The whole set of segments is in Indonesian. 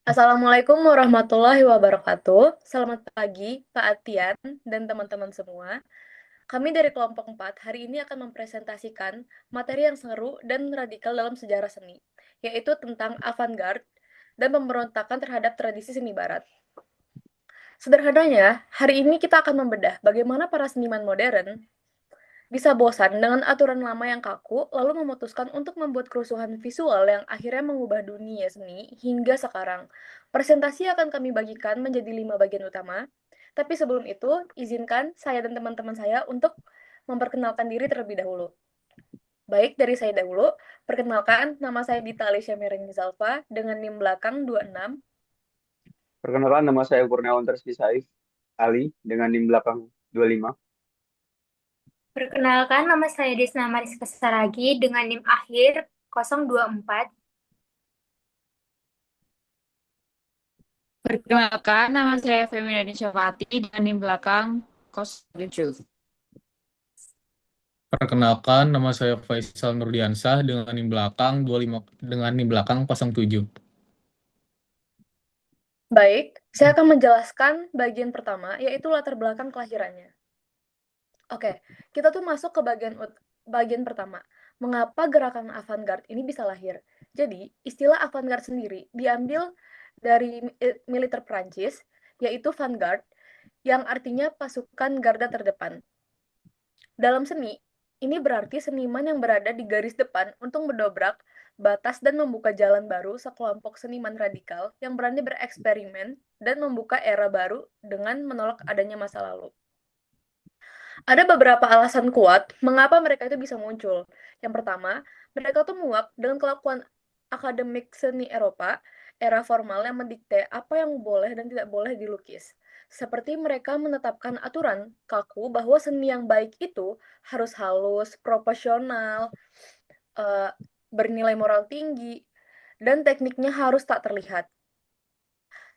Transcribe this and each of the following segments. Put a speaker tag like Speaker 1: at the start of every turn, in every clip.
Speaker 1: Assalamualaikum warahmatullahi wabarakatuh. Selamat pagi, Pak Atian dan teman-teman semua. Kami dari kelompok 4 hari ini akan mempresentasikan materi yang seru dan radikal dalam sejarah seni, yaitu tentang avant-garde dan pemberontakan terhadap tradisi seni barat. Sederhananya, hari ini kita akan membedah bagaimana para seniman modern bisa bosan dengan aturan lama yang kaku, lalu memutuskan untuk membuat kerusuhan visual yang akhirnya mengubah dunia seni hingga sekarang. Presentasi akan kami bagikan menjadi 5 bagian utama, tapi sebelum itu, izinkan saya dan teman-teman saya untuk memperkenalkan diri terlebih dahulu. Baik, dari saya dahulu, perkenalkan, nama saya Dita Alicia Merenizalva dengan NIM belakang 26.
Speaker 2: Perkenalkan, nama saya Kurniawan Terski Saif Ali dengan NIM belakang 25.
Speaker 3: Perkenalkan, nama saya Desna Mariska Saragi dengan NIM akhir 024.
Speaker 4: Perkenalkan, nama saya Femina Syafati dengan NIM belakang 07.
Speaker 5: Perkenalkan, nama saya Faisal Nurdiansah dengan NIM belakang 25 dengan NIM belakang 07.
Speaker 1: Baik, saya akan menjelaskan bagian pertama, yaitu latar belakang kelahirannya. Oke, kita tuh masuk ke bagian pertama. Mengapa gerakan avant-garde ini bisa lahir? Jadi, istilah avant-garde sendiri diambil dari militer Prancis, yaitu vanguard, yang artinya pasukan garda terdepan. Dalam seni, ini berarti seniman yang berada di garis depan untuk mendobrak batas dan membuka jalan baru sekelompok seniman radikal yang berani bereksperimen dan membuka era baru dengan menolak adanya masa lalu. Ada beberapa alasan kuat mengapa mereka itu bisa muncul. Yang pertama, mereka tuh muak dengan kelakuan akademik seni Eropa, era formal yang mendikte apa yang boleh dan tidak boleh dilukis. Seperti mereka menetapkan aturan kaku bahwa seni yang baik itu harus halus, proporsional, bernilai moral tinggi, dan tekniknya harus tak terlihat.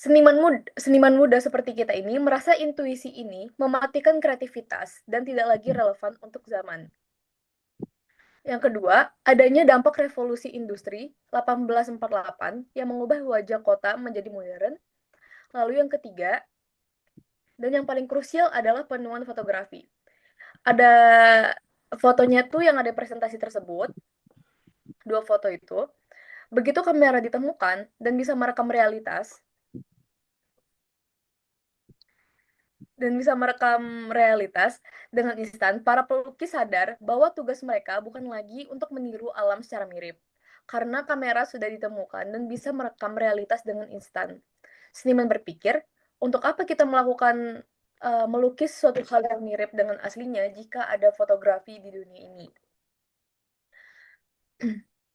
Speaker 1: Seniman muda seperti kita ini merasa intuisi ini mematikan kreativitas dan tidak lagi relevan untuk zaman. Yang kedua, adanya dampak revolusi industri 1848 yang mengubah wajah kota menjadi modern. Lalu yang ketiga, dan yang paling krusial adalah penemuan fotografi. Ada fotonya tuh yang ada presentasi tersebut, dua foto itu. Begitu kamera ditemukan dan bisa merekam realitas dengan instan, para pelukis sadar bahwa tugas mereka bukan lagi untuk meniru alam secara mirip, karena kamera sudah ditemukan dan bisa merekam realitas dengan instan. Seniman berpikir, untuk apa kita melakukan melukis suatu hal yang mirip dengan aslinya jika ada fotografi di dunia ini?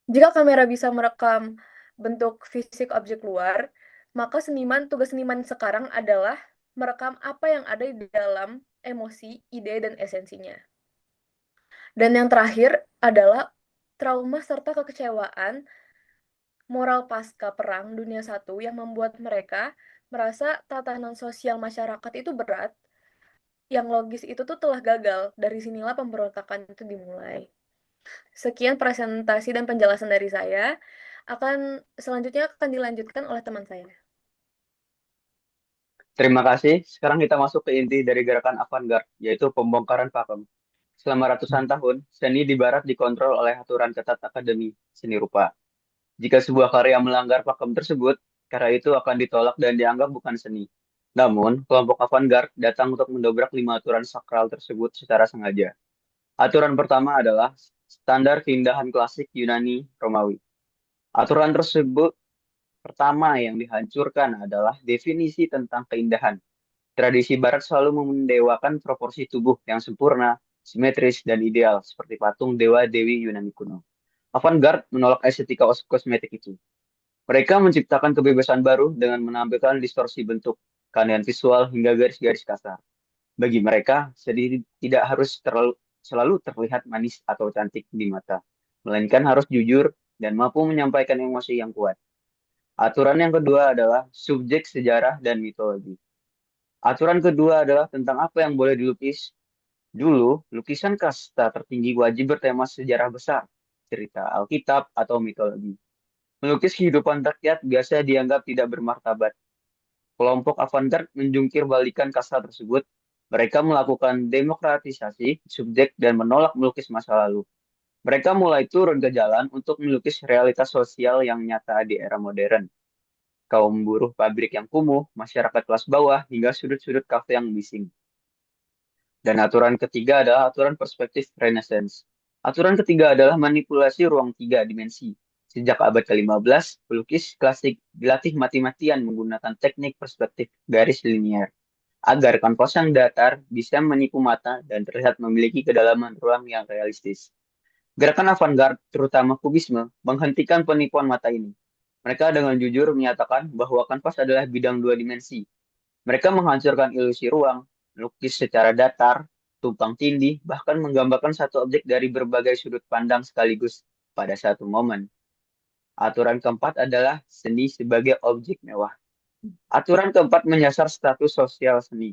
Speaker 1: Jika kamera bisa merekam bentuk fisik objek luar, maka tugas seniman sekarang adalah merekam apa yang ada di dalam emosi, ide, dan esensinya. Dan yang terakhir adalah trauma serta kekecewaan moral pasca Perang Dunia I yang membuat mereka merasa tatanan sosial masyarakat itu berat, yang logis itu tuh telah gagal. Dari sinilah pemberontakan itu dimulai. Sekian presentasi dan penjelasan dari saya. Selanjutnya akan dilanjutkan oleh teman saya.
Speaker 2: Terima kasih. Sekarang kita masuk ke inti dari gerakan avant-garde, yaitu pembongkaran pakem. Selama ratusan tahun, seni di Barat dikontrol oleh aturan ketat Akademi Seni Rupa. Jika sebuah karya melanggar pakem tersebut, karya itu akan ditolak dan dianggap bukan seni. Namun, kelompok avant-garde datang untuk mendobrak 5 aturan sakral tersebut secara sengaja. Aturan pertama adalah standar keindahan klasik Yunani Romawi. Aturan tersebut pertama yang dihancurkan adalah definisi tentang keindahan. Tradisi Barat selalu mendewakan proporsi tubuh yang sempurna, simetris, dan ideal, seperti patung dewa-dewi Yunani kuno. Avant-garde menolak estetika kosmetik itu. Mereka menciptakan kebebasan baru dengan menampilkan distorsi bentuk, keanehan visual, hingga garis-garis kasar. Bagi mereka, seni tidak harus selalu terlihat manis atau cantik di mata, melainkan harus jujur dan mampu menyampaikan emosi yang kuat. Aturan yang kedua adalah subjek sejarah dan mitologi. Aturan kedua adalah tentang apa yang boleh dilukis. Dulu, lukisan kasta tertinggi wajib bertema sejarah besar, cerita Alkitab atau mitologi. Melukis kehidupan rakyat biasa dianggap tidak bermartabat. Kelompok avantgarde menjungkir balikan kasta tersebut. Mereka melakukan demokratisasi subjek dan menolak melukis masa lalu. Mereka mulai turun ke jalan untuk melukis realitas sosial yang nyata di era modern. Kaum buruh pabrik yang kumuh, masyarakat kelas bawah, hingga sudut-sudut kafe yang bising. Dan aturan ketiga adalah aturan perspektif Renaissance. Aturan ketiga adalah manipulasi ruang tiga dimensi. Sejak abad ke-15, pelukis klasik dilatih mati-matian menggunakan teknik perspektif garis linier, agar kanvas yang datar bisa menipu mata dan terlihat memiliki kedalaman ruang yang realistis. Gerakan avant-garde, terutama kubisme, menghentikan penipuan mata ini. Mereka dengan jujur menyatakan bahwa kanvas adalah bidang dua dimensi. Mereka menghancurkan ilusi ruang, melukis secara datar, tumpang tindih, bahkan menggambarkan satu objek dari berbagai sudut pandang sekaligus pada satu momen. Aturan keempat adalah seni sebagai objek mewah. Aturan keempat menyasar status sosial seni.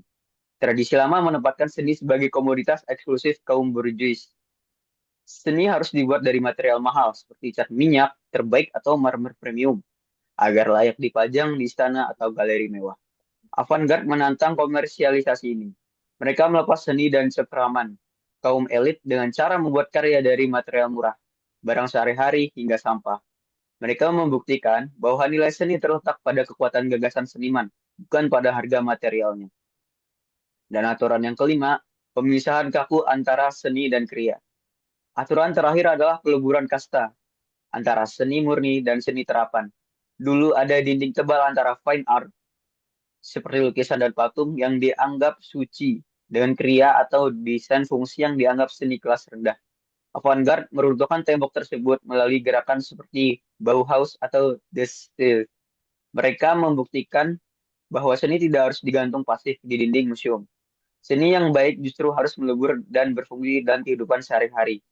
Speaker 2: Tradisi lama menempatkan seni sebagai komoditas eksklusif kaum borjuis. Seni harus dibuat dari material mahal seperti cat minyak, terbaik atau marmer premium, agar layak dipajang di istana atau galeri mewah. Avant-garde menantang komersialisasi ini. Mereka melepas seni dan seferaman kaum elit dengan cara membuat karya dari material murah, barang sehari-hari hingga sampah. Mereka membuktikan bahwa nilai seni terletak pada kekuatan gagasan seniman, bukan pada harga materialnya. Dan aturan yang kelima, pemisahan kaku antara seni dan kriya. Aturan terakhir adalah peleburan kasta antara seni murni dan seni terapan. Dulu ada dinding tebal antara fine art seperti lukisan dan patung yang dianggap suci dengan kriya atau desain fungsi yang dianggap seni kelas rendah. Avant-garde meruntuhkan tembok tersebut melalui gerakan seperti Bauhaus atau The Stil. Mereka membuktikan bahwa seni tidak harus digantung pasif di dinding museum. Seni yang baik justru harus melebur dan berfungsi dalam kehidupan sehari-hari,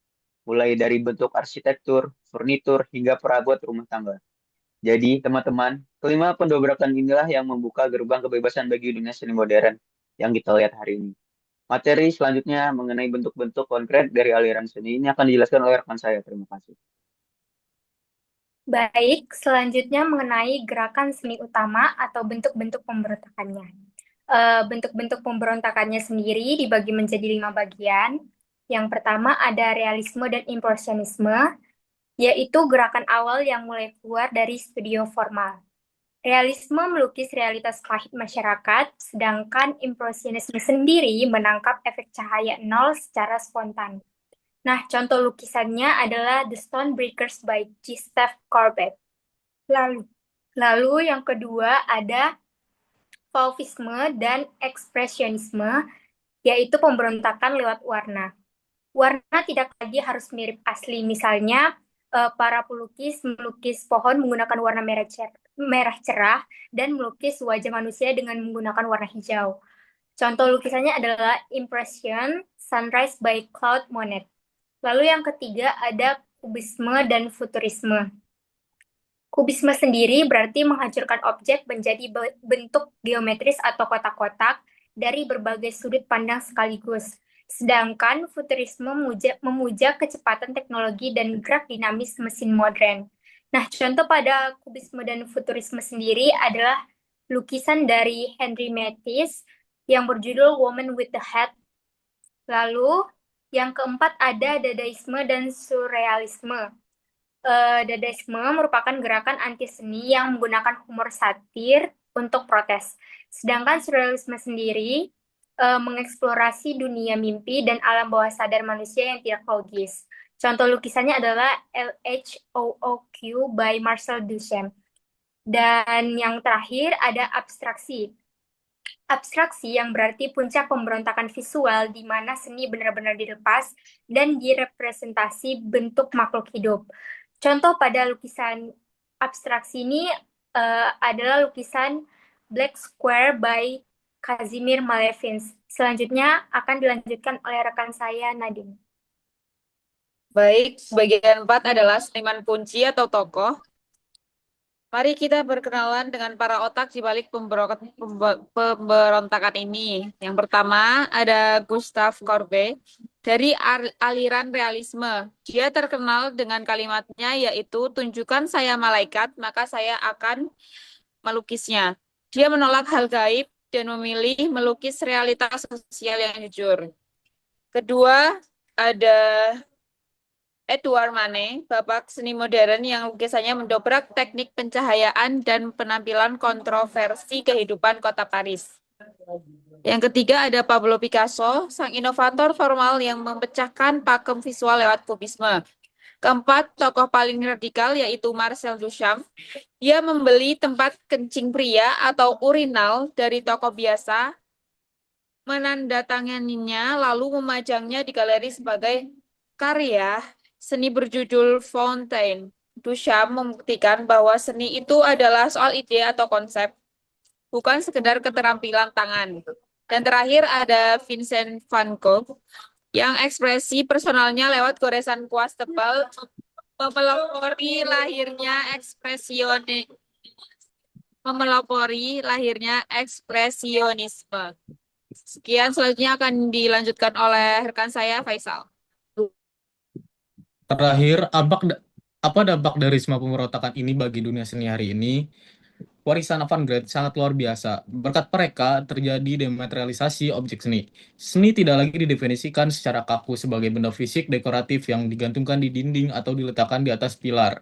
Speaker 2: mulai dari bentuk arsitektur, furnitur, hingga perabot rumah tangga. Jadi, teman-teman, kelima pendobrakan inilah yang membuka gerbang kebebasan bagi dunia seni modern yang kita lihat hari ini. Materi selanjutnya mengenai bentuk-bentuk konkret dari aliran seni ini akan dijelaskan oleh rekan saya. Terima kasih.
Speaker 3: Baik, selanjutnya mengenai gerakan seni utama atau bentuk-bentuk pemberontakannya. Bentuk-bentuk pemberontakannya sendiri dibagi menjadi 5 bagian. Yang pertama ada realisme dan impresionisme, yaitu gerakan awal yang mulai keluar dari studio formal. Realisme melukis realitas pahit masyarakat, sedangkan impresionisme sendiri menangkap efek cahaya nol secara spontan. Nah, contoh lukisannya adalah The Stonebreakers by Gustave Courbet. Lalu yang kedua ada Fauvisme dan ekspresionisme, yaitu pemberontakan lewat warna. Warna tidak lagi harus mirip asli, misalnya para pelukis melukis pohon menggunakan warna merah cerah dan melukis wajah manusia dengan menggunakan warna hijau. Contoh lukisannya adalah Impression, Sunrise by Claude Monet. Lalu yang ketiga ada kubisme dan futurisme. Kubisme sendiri berarti menghancurkan objek menjadi bentuk geometris atau kotak-kotak dari berbagai sudut pandang sekaligus. Sedangkan futurisme memuja kecepatan teknologi dan gerak dinamis mesin modern. Nah, contoh pada kubisme dan futurisme sendiri adalah lukisan dari Henri Matisse yang berjudul Woman with the Hat. Lalu, yang keempat ada Dadaisme dan Surrealisme. Dadaisme merupakan gerakan anti seni yang menggunakan humor satir untuk protes. Sedangkan surrealisme sendiri mengeksplorasi dunia mimpi dan alam bawah sadar manusia yang tidak logis. Contoh lukisannya adalah LHOOQ by Marcel Duchamp. Dan yang terakhir ada abstraksi. Abstraksi yang berarti puncak pemberontakan visual di mana seni benar-benar dilepas dan direpresentasi bentuk makhluk hidup. Contoh pada lukisan abstraksi ini adalah lukisan Black Square by Kazimir Malevich. Selanjutnya akan dilanjutkan oleh rekan saya, Nadine.
Speaker 4: Baik, bagian 4 adalah seniman kunci atau tokoh. Mari kita berkenalan dengan para otak di balik pemberontakan ini. Yang pertama ada Gustave Courbet. dari aliran realisme. Dia terkenal dengan kalimatnya yaitu tunjukkan saya malaikat, maka saya akan melukisnya. Dia menolak hal gaib dan memilih melukis realitas sosial yang jujur. Kedua, ada Edouard Manet, bapak seni modern yang lukisannya mendobrak teknik pencahayaan dan penampilan kontroversi kehidupan kota Paris. Yang ketiga ada Pablo Picasso, sang inovator formal yang memecahkan pakem visual lewat kubisme. Keempat, tokoh paling radikal yaitu Marcel Duchamp. Dia membeli tempat kencing pria atau urinal dari toko biasa, menandatanganinya lalu memajangnya di galeri sebagai karya seni berjudul Fontaine. Duchamp membuktikan bahwa seni itu adalah soal ide atau konsep, bukan sekedar keterampilan tangan. Dan terakhir ada Vincent van Gogh yang ekspresi personalnya lewat goresan kuas tebal memelopori lahirnya ekspresionisme. Sekian, selanjutnya akan dilanjutkan oleh rekan saya, Faisal.
Speaker 5: Terakhir, apa dampak dari semua pemberontakan ini bagi dunia seni hari ini? Warisan avant-garde sangat luar biasa. Berkat mereka, terjadi dematerialisasi objek seni. Seni tidak lagi didefinisikan secara kaku sebagai benda fisik dekoratif yang digantungkan di dinding atau diletakkan di atas pilar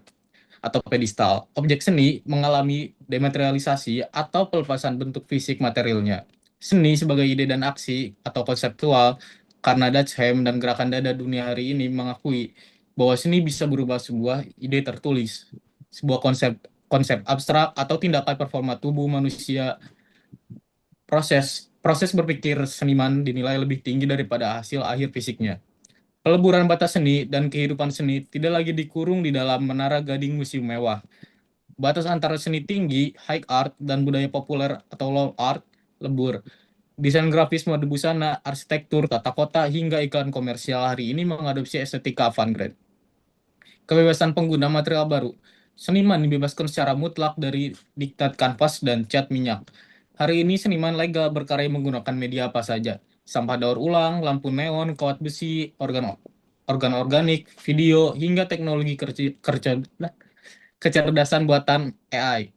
Speaker 5: atau pedestal. Objek seni mengalami dematerialisasi atau pelepasan bentuk fisik materialnya. Seni sebagai ide dan aksi atau konseptual, karena Duchamp dan gerakan dada dunia hari ini mengakui bahwa seni bisa berubah sebuah ide tertulis, sebuah konsep konsep abstrak atau tindakan performa tubuh manusia. Proses berpikir seniman dinilai lebih tinggi daripada hasil akhir fisiknya. Peleburan batas seni dan kehidupan seni tidak lagi dikurung di dalam menara gading museum mewah. Batas antara seni tinggi, high art, dan budaya populer atau low art lebur. Desain grafis, mode busana, arsitektur, tata kota, hingga iklan komersial hari ini mengadopsi estetika avant-garde. Kebebasan pengguna material baru. Seniman dibebaskan secara mutlak dari diktat kanvas dan cat minyak. Hari ini seniman legal berkarya menggunakan media apa saja. Sampah daur ulang, lampu neon, kawat besi, organ organik, video, hingga teknologi kecerdasan buatan AI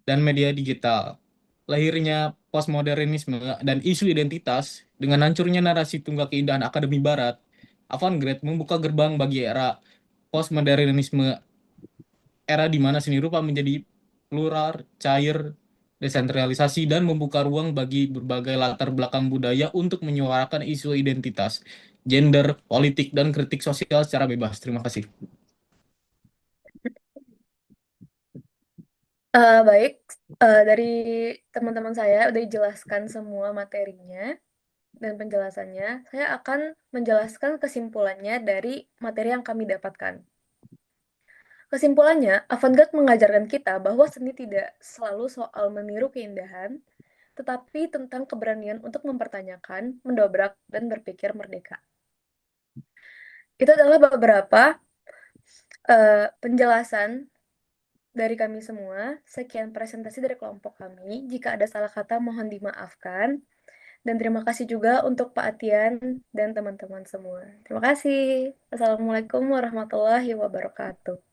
Speaker 5: dan media digital. Lahirnya postmodernisme dan isu identitas dengan hancurnya narasi tunggal keindahan Akademi Barat, avant-garde membuka gerbang bagi era postmodernisme, era di mana seni rupa menjadi plural, cair, desentralisasi, dan membuka ruang bagi berbagai latar belakang budaya untuk menyuarakan isu identitas, gender, politik, dan kritik sosial secara bebas. Terima kasih.
Speaker 1: Baik, dari teman-teman saya udah dijelaskan semua materinya dan penjelasannya. Saya akan menjelaskan kesimpulannya dari materi yang kami dapatkan. Kesimpulannya, avant-garde mengajarkan kita bahwa seni tidak selalu soal meniru keindahan, tetapi tentang keberanian untuk mempertanyakan, mendobrak, dan berpikir merdeka. Itu adalah beberapa penjelasan dari kami semua. Sekian presentasi dari kelompok kami. Jika ada salah kata, mohon dimaafkan. Dan terima kasih juga untuk Pak Atian dan teman-teman semua. Terima kasih. Assalamualaikum warahmatullahi wabarakatuh.